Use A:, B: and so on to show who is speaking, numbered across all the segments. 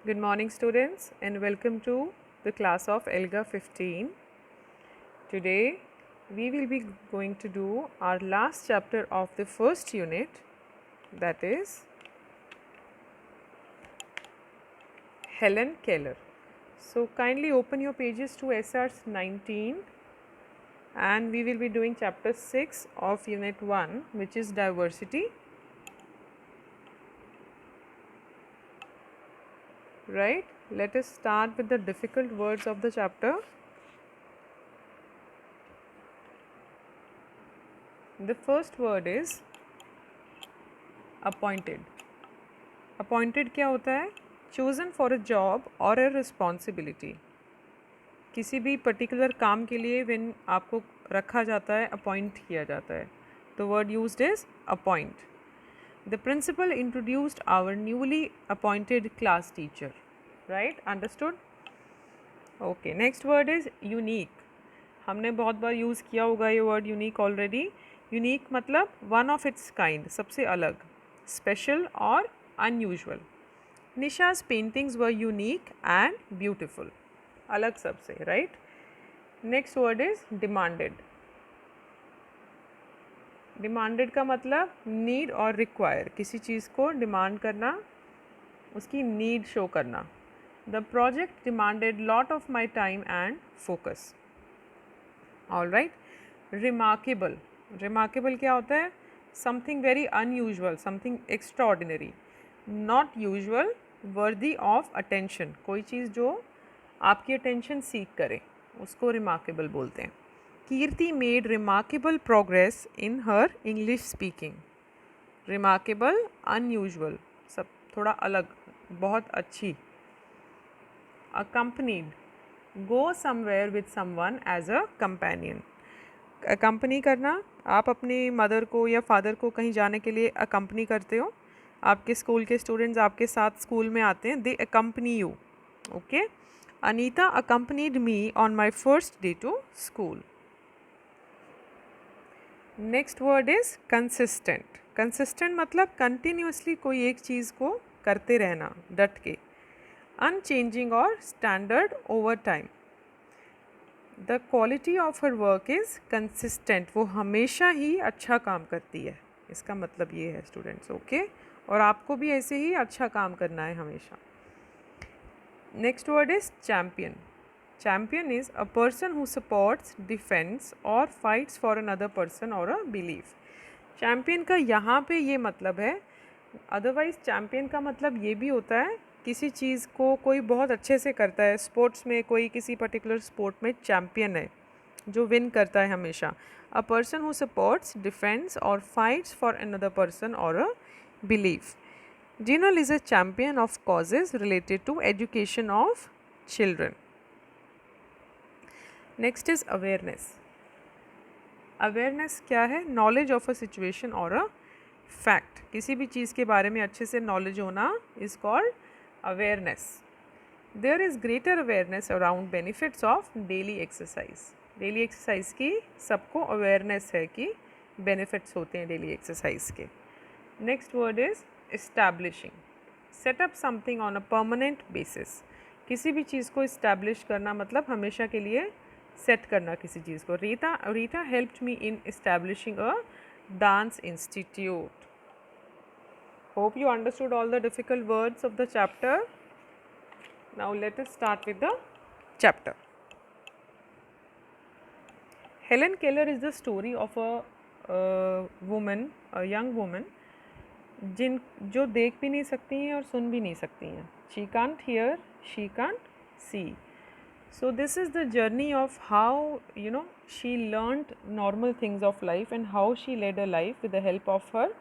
A: Good morning students and welcome to the class of ELGA 15. Today we will be going to do our last chapter of the first unit, that is Helen Keller. So kindly open your pages to SRs 19 and we will be doing chapter 6 of unit 1, which is diversity. Right, let us start with the difficult words of the chapter. The first word is appointed. Appointed क्या होता है? Chosen for a job और a responsibility. किसी भी particular काम के लिए when आपको रखा जाता है, अपॉइंट किया जाता है. The word used is appoint. The principal introduced our newly appointed class teacher. Right, understood? Okay, next word is unique. हमने बहुत बार यूज़ किया होगा ये वर्ड यूनिक ऑलरेडी. यूनिक मतलब वन ऑफ इट्स काइंड, सबसे अलग, स्पेशल और unusual. Nisha's paintings were unique and beautiful. अलग सबसे, right? Next word is demanded. Demanded का मतलब need और require. किसी चीज़ को demand करना, उसकी need show करना. The project demanded lot of my time and focus. All right. Remarkable. Remarkable क्या होता है? Something very unusual, something extraordinary. Not usual, worthy of attention. कोई चीज़ जो आपकी अटेंशन सीख करे उसको रिमार्केबल बोलते हैं. Kirti made remarkable progress in her English speaking. Remarkable, unusual, सब थोड़ा अलग, बहुत अच्छी. Accompanied, go somewhere with someone as a companion. Accompany करना, आप अपनी मदर को या फादर को कहीं जाने के लिए अकम्पनी करते हो. आपके स्कूल के स्टूडेंट्स आपके साथ स्कूल में आते हैं, they accompany you. Okay. Anita accompanied me on my first day to school. Next word is consistent. Consistent मतलब कंटिन्यूसली कोई एक चीज़ को करते रहना, डट के. अनचेंजिंग और standard over time. The quality of her work is consistent. वो हमेशा ही अच्छा काम करती है, इसका मतलब ये है स्टूडेंट्स. ओके, और आपको भी ऐसे ही अच्छा काम करना है हमेशा. Next word is champion. Champion is a person who supports, defends और फाइट्स फॉर अनदर पर्सन और अ बिलीफ. चैम्पियन का यहाँ पे ये मतलब है. अदरवाइज चैम्पियन का मतलब ये भी होता है किसी चीज़ को कोई बहुत अच्छे से करता है. स्पोर्ट्स में कोई किसी पर्टिकुलर स्पोर्ट में चैम्पियन है जो विन करता है हमेशा. A person who supports, defends और फाइट्स फॉर अनदर पर्सन और अ belief. Jinal is a champion of causes related to education of children. Next is awareness. Awareness क्या है? Knowledge of a situation or a fact. किसी भी चीज़ के बारे में अच्छे से knowledge होना is called awareness. There is greater awareness around benefits of daily exercise. Daily exercise की सबको awareness है कि benefits होते हैं daily exercise के. Next word is establishing. Set up something on a permanent basis. किसी भी चीज़ को establish करना मतलब हमेशा के लिए set करना किसी चीज़ को. Rita helped me in establishing a dance institute. Hope you understood all the difficult words of the chapter. Now let us start with the chapter. Helen Keller is the story of a woman, a young woman, जो देख भी नहीं सकती हैं और सुन भी नहीं सकती हैं. She can't hear, she can't see. So this is the journey of how she learned normal things of life and how she led a life with the help of her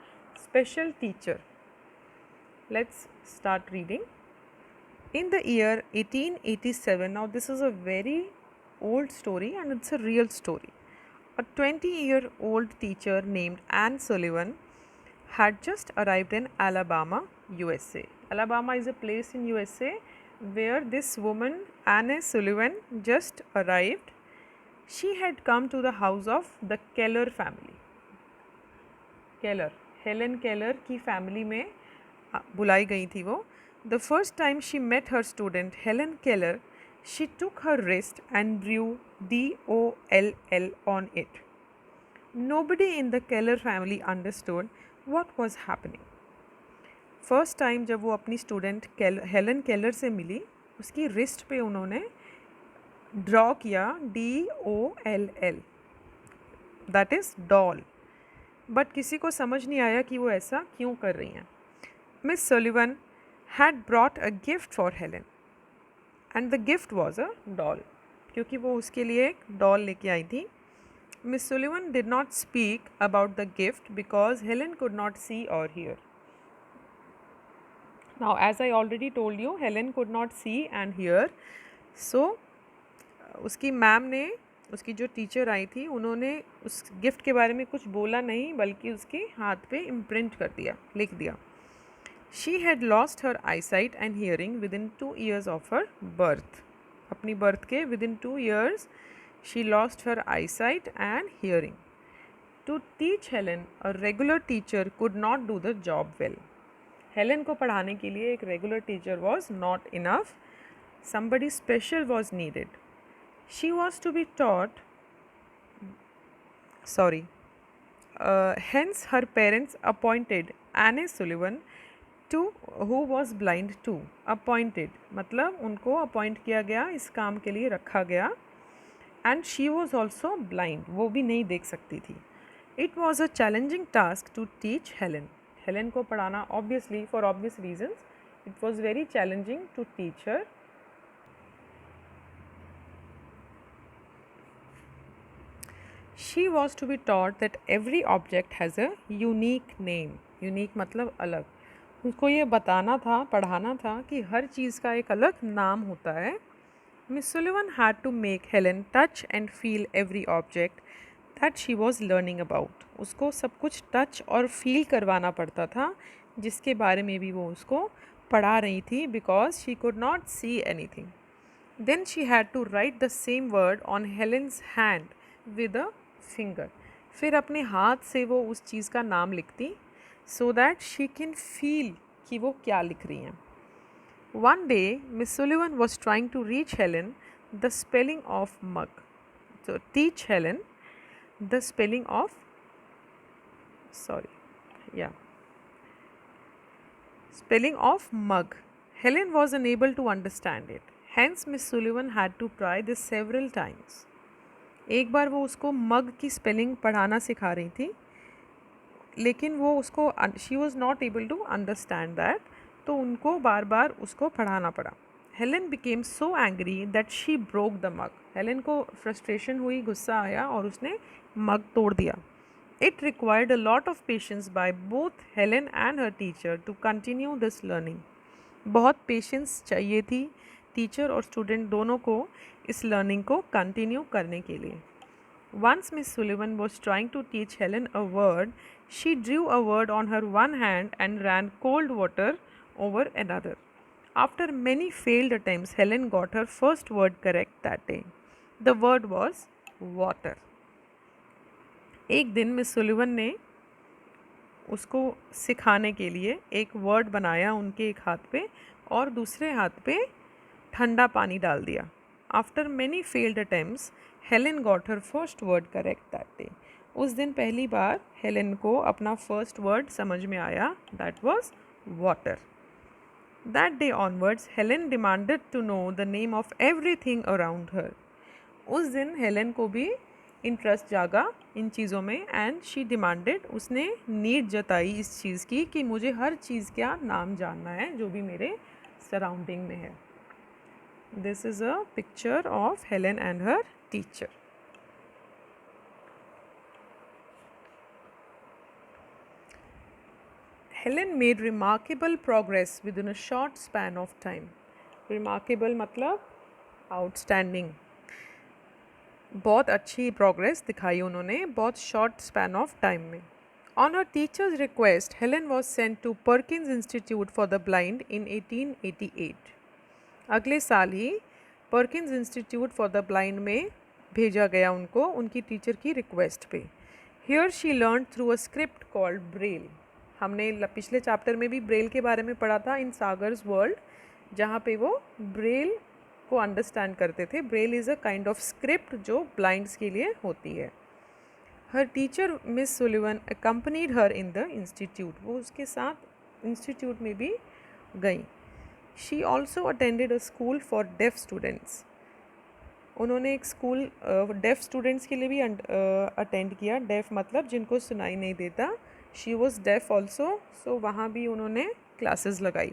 A: special teacher. Let's start reading. In the year 1887, now this is a very old story and it's a real story. A 20-year-old teacher named Anne Sullivan had just arrived in Alabama, USA. Alabama is a place in USA where this woman, Anne Sullivan, just arrived. She had come to the house of the Keller family. Keller, Helen Keller की family में बुलाई गई थी वो. The first time she met her student Helen Keller, she took her wrist and drew DOLL on it. Nobody in the Keller family understood what was happening. First time जब वो अपनी student Helen Keller से मिली, उसकी wrist पे उन्होंने draw किया DOLL, that is doll, but किसी को समझ नहीं आया कि वो ऐसा क्यों कर रही हैं. Miss Sullivan had brought a gift for Helen and the gift was a doll, क्योंकि वो उसके लिए एक डॉल लेके आई थी. Miss Sullivan did not speak about the gift because Helen could not see और hear. Now, as I already told you, Helen could not see and hear. So, उसकी मैम ने, उसकी जो टीचर आई थी, उन्होंने उस गिफ्ट के बारे में कुछ बोला नहीं, बल्कि उसके हाथ पे इम्प्रिंट कर दिया, लिख दिया. She had lost her eyesight and hearing within 2 years of her birth. अपनी बर्थ के within 2 years, she lost her eyesight and hearing. To teach Helen, a regular teacher could not do the job well. Helen को पढ़ाने के लिए एक regular teacher was not enough. Somebody special was needed. She was to be taught, hence her parents appointed Anne Sullivan to who was blind too. Appointed मतलब उनको appoint किया गया, इस काम के लिए रखा गया. And she was also blind, वो भी नहीं देख सकती थी. It was a challenging task to teach Helen. Helen को पढ़ाना obviously for obvious reasons, it was very challenging to teach her. She was to be taught that every object has a unique name. Unique मतलब अलग. उसको ये बताना था, पढ़ाना था कि हर चीज़ का एक अलग नाम होता है. Miss Sullivan had to make Helen touch and feel every object that she was learning about. उसको सब कुछ टच और फील करवाना पड़ता था जिसके बारे में भी वो उसको पढ़ा रही थी, because she could not see anything. Then she had to write the same word on Helen's hand with a finger. फिर अपने हाथ से वो उस चीज़ का नाम लिखती so that she can feel कि वो क्या लिख रही हैं. One day Miss Sullivan was trying to reach Helen the spelling of mug. So teach Helen the spelling of spelling of mug. Helen was unable to understand it. Hence Miss Sullivan had to try this several times. एक बार वो उसको मग की spelling पढ़ाना सिखा रही थी, लेकिन वो उसको she was not able to understand that, तो उनको बार बार उसको पढ़ाना पड़ा. Helen became so angry that she broke the mug. Helen को फ्रस्ट्रेशन हुई, गुस्सा आया और उसने मग तोड़ दिया. It required a lot of patience by both Helen and her teacher to continue this learning. बहुत पेशेंस चाहिए थी टीचर और स्टूडेंट दोनों को इस लर्निंग को कंटिन्यू करने के लिए. Once Miss Sullivan was trying to teach Helen a word, she drew a word on her one hand and ran cold water over another. After many failed attempts, Helen got her first word correct that day. The word was water. एक दिन miss Sullivan ने उसको सिखाने के लिए एक word बनाया उनके एक हाथ पे और दूसरे हाथ पे ठंडा पानी डाल दिया. After many failed attempts Helen got her first word correct that day. उस दिन पहली बार हेलन को अपना फर्स्ट वर्ड समझ में आया, that was water. That day onwards Helen demanded to know the name of everything around her. उस दिन हेलन को भी इंटरेस्ट जागा इन चीज़ों में एंड शी डिमांडेड, उसने नीड जताई इस चीज़ की कि मुझे हर चीज़ का नाम जानना है जो भी मेरे सराउंडिंग में है. This is a picture of Helen and her teacher. Helen made remarkable progress within a short span of time. Remarkable मतलब outstanding. बहुत अच्छी progress दिखाई उन्होंने बहुत short span of time में. On her teacher's request, Helen was sent to Perkins Institute for the Blind in 1888. अगले साल ही Perkins Institute for the Blind में भेजा गया उनको उनकी टीचर की रिक्वेस्ट पे. Here she learn through a script called Braille. हमने पिछले चैप्टर में भी ब्रेल के बारे में पढ़ा था इन सागर्स वर्ल्ड, जहाँ पे वो ब्रेल को अंडरस्टैंड करते थे. Braille is a kind of script जो ब्लाइंड्स के लिए होती है. Her teacher Miss Sullivan accompanied her in the institute. वो उसके साथ इंस्टीट्यूट में भी गई. She also attended a school for deaf students. उन्होंने एक स्कूल डेफ स्टूडेंट्स के लिए भी अटेंड किया. डेफ मतलब जिनको सुनाई नहीं देता. She was deaf also, so वहाँ भी उन्होंने क्लासेस लगाई.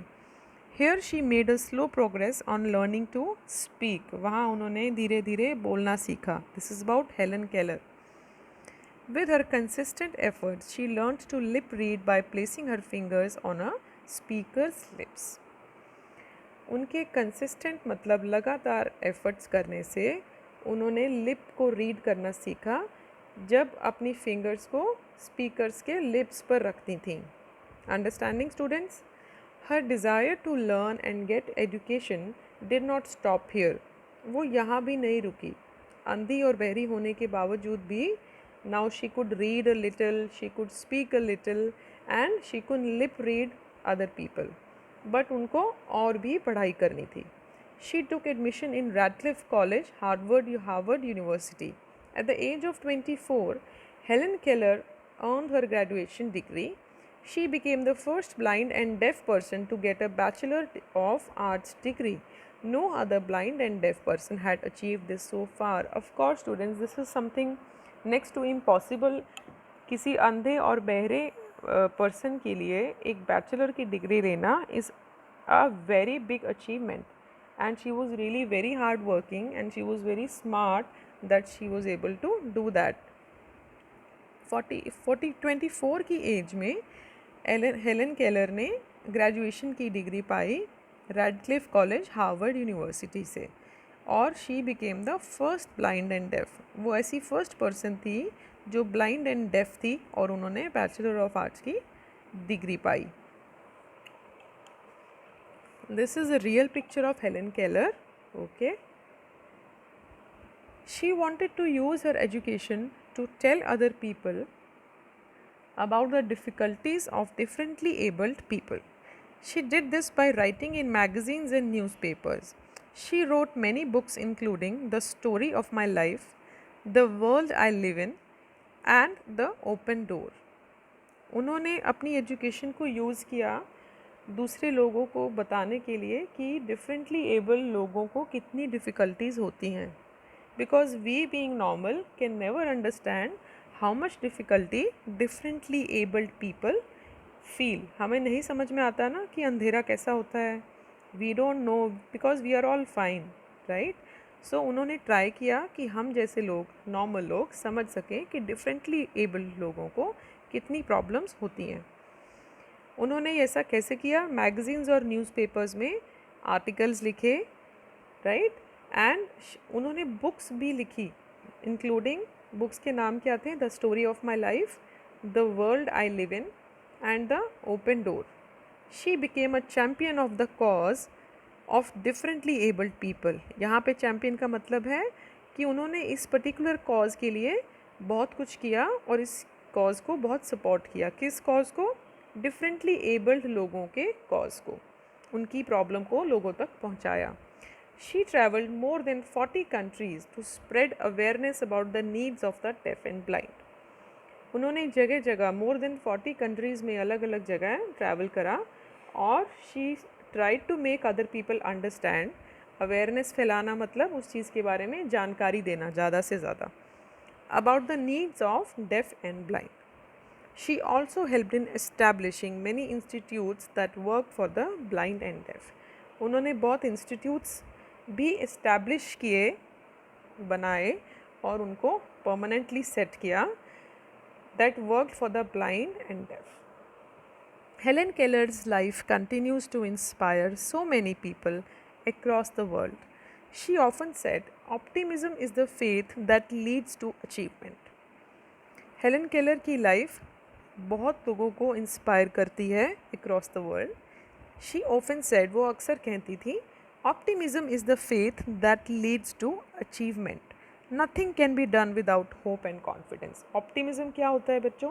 A: Here she made a slow progress on learning to speak. वहाँ उन्होंने धीरे धीरे बोलना सीखा. This is about Helen Keller. With her consistent efforts, she learned to lip read by placing her fingers on a speaker's lips. उनके consistent मतलब लगातार efforts करने से उन्होंने लिप को रीड करना सीखा जब अपनी फिंगर्स को स्पीकर्स के लिप्स पर रखती थीं. Understanding students, her desire to learn and get education did not stop here. वो यहाँ भी नहीं रुकी. अंधी और बहरी होने के बावजूद भी now she could read a little, she could speak a little and she could lip read other people. But उनको और भी पढ़ाई करनी थी. She took admission in Radcliffe College, Harvard University. At the age of 24, Helen Keller earned her graduation degree. She became the first blind and deaf person to get a Bachelor of Arts degree. No other blind and deaf person had achieved this so far. Of course, students, this is something next to impossible. किसी अंधे और बहरे person के लिए एक bachelor की degree लेना is a very big achievement. And she was really very hard working and she was very smart that she was able to do that. 24 की एज में हेलन केलर ने ग्रेजुएशन की degree पाई Radcliffe college, Harvard university से. और she became the first blind and deaf. वो ऐसी first person थी जो ब्लाइंड एंड डेफ थी और उन्होंने बैचलर ऑफ आर्ट्स की degree pi. This is a real picture of Helen Keller. Okay. She wanted to use her education to tell other people about the difficulties of differently abled people. She did this by writing in magazines and newspapers. She wrote many books including The Story of My Life, The World I Live In and The Open Door. उन्होंने अपनी education को use किया दूसरे लोगों को बताने के लिए कि डिफरेंटली एबल लोगों को कितनी डिफ़िकल्टीज़ होती हैं. Because we being normal can never understand how much difficulty differently abled people feel. हमें नहीं समझ में आता ना कि अंधेरा कैसा होता है. We don't know because we are all fine, right. So उन्होंने ट्राई किया कि हम जैसे लोग, नॉर्मल लोग, समझ सकें कि डिफरेंटली एबल्ड लोगों को कितनी प्रॉब्लम्स होती हैं. उन्होंने ऐसा कैसे किया? मैगज़ीन्स और न्यूज़पेपर्स में आर्टिकल्स लिखे, राइट. एंड उन्होंने बुक्स भी लिखी, इंक्लूडिंग बुक्स के नाम क्या थे? The story of my life, the world I live in and the open door. She became a champion of the cause of differently abled people. यहाँ पे चैम्पियन का मतलब है कि उन्होंने इस पर्टिकुलर कॉज के लिए बहुत कुछ किया और इस कॉज को बहुत सपोर्ट किया. किस कॉज को? डिफरेंटली एबल्ड लोगों के कॉज को, उनकी प्रॉब्लम को लोगों तक पहुँचाया. She traveled more than 40 countries to spread awareness about the needs of the deaf and blind. उन्होंने जगह जगह मोर देन 40 कंट्रीज़ में अलग अलग जगह ट्रैवल करा और she tried to make other people understand. Awareness फैलाना मतलब उस चीज़ के बारे में जानकारी देना ज़्यादा से ज़्यादा about the needs of deaf and blind. She also helped in establishing many institutes that work for the blind and deaf. उन्होंने बहुत इंस्टीट्यूट्स भी इस्टेब्लिश किए, बनाए और उनको परमानेंटली सेट किया that worked for the blind and deaf. Helen Keller's life continues to inspire so many people across the world. She often said, optimism is the faith that leads to achievement. Helen Keller की life बहुत लोगों को inspire करती है across the world. She often said, वो अक्सर कहती थी, optimism is the faith that leads to achievement. Nothing can be done without hope and confidence. Optimism क्या होता है बच्चों?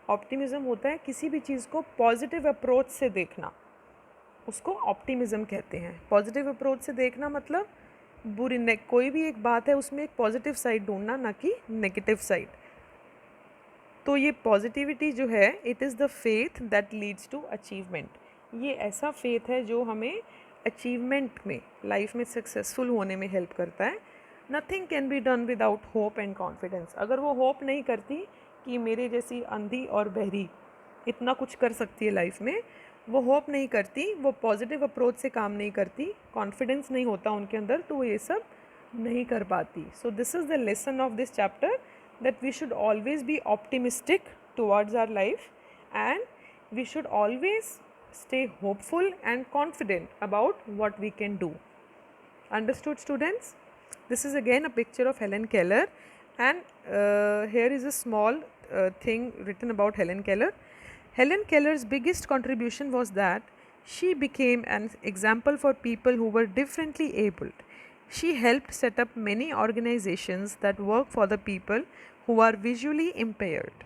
A: ऑप्टिमिज्म होता है किसी भी चीज़ को पॉजिटिव अप्रोच से देखना, उसको ऑप्टिमिज्म कहते हैं। पॉजिटिव अप्रोच से देखना मतलब कोई भी एक बात है उसमें एक पॉजिटिव साइड ढूंढना, ना कि नेगेटिव साइड। तो ये पॉजिटिविटी जो है, it is the faith that leads to achievement. ये ऐसा फेथ है जो हमें अचीवमेंट में, लाइफ में सक्सेसफुल होने में हेल्प करता है। Nothing can be done without hope and confidence. अगर वो होप नहीं करती कि मेरे जैसी अंधी और बहरी इतना कुछ कर सकती है लाइफ में, वो होप नहीं करती, वो पॉजिटिव अप्रोच से काम नहीं करती, कॉन्फिडेंस नहीं होता उनके अंदर, तो वो ये सब नहीं कर पाती। सो this is the lesson of this chapter, that we should always be optimistic towards our life, and we should always stay hopeful and confident about what we can do. Understood, students? This is again a picture of Helen Keller, and here is a small thing written about Helen Keller. Helen Keller's biggest contribution was that she became an example for people who were differently abled. She helped set up many organizations that work for the people who are visually impaired.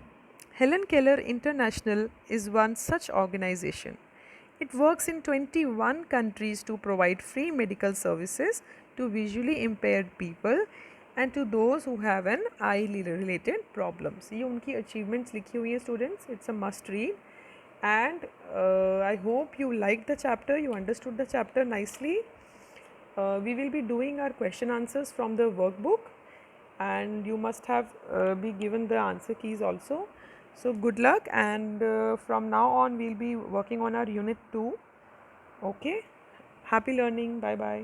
A: Helen Keller International is one such organization. It works in 21 countries to provide free medical services to visually impaired people and to those who have an eye related problems. ये उनकी achievements लिखी हुई हैं students. It's a must read, and I hope you liked the chapter, you understood the chapter nicely. We will be doing our question answers from the workbook, and you must have be given the answer keys also. So good luck, and from now on we'll be working on our unit 2. Okay, happy learning. Bye bye.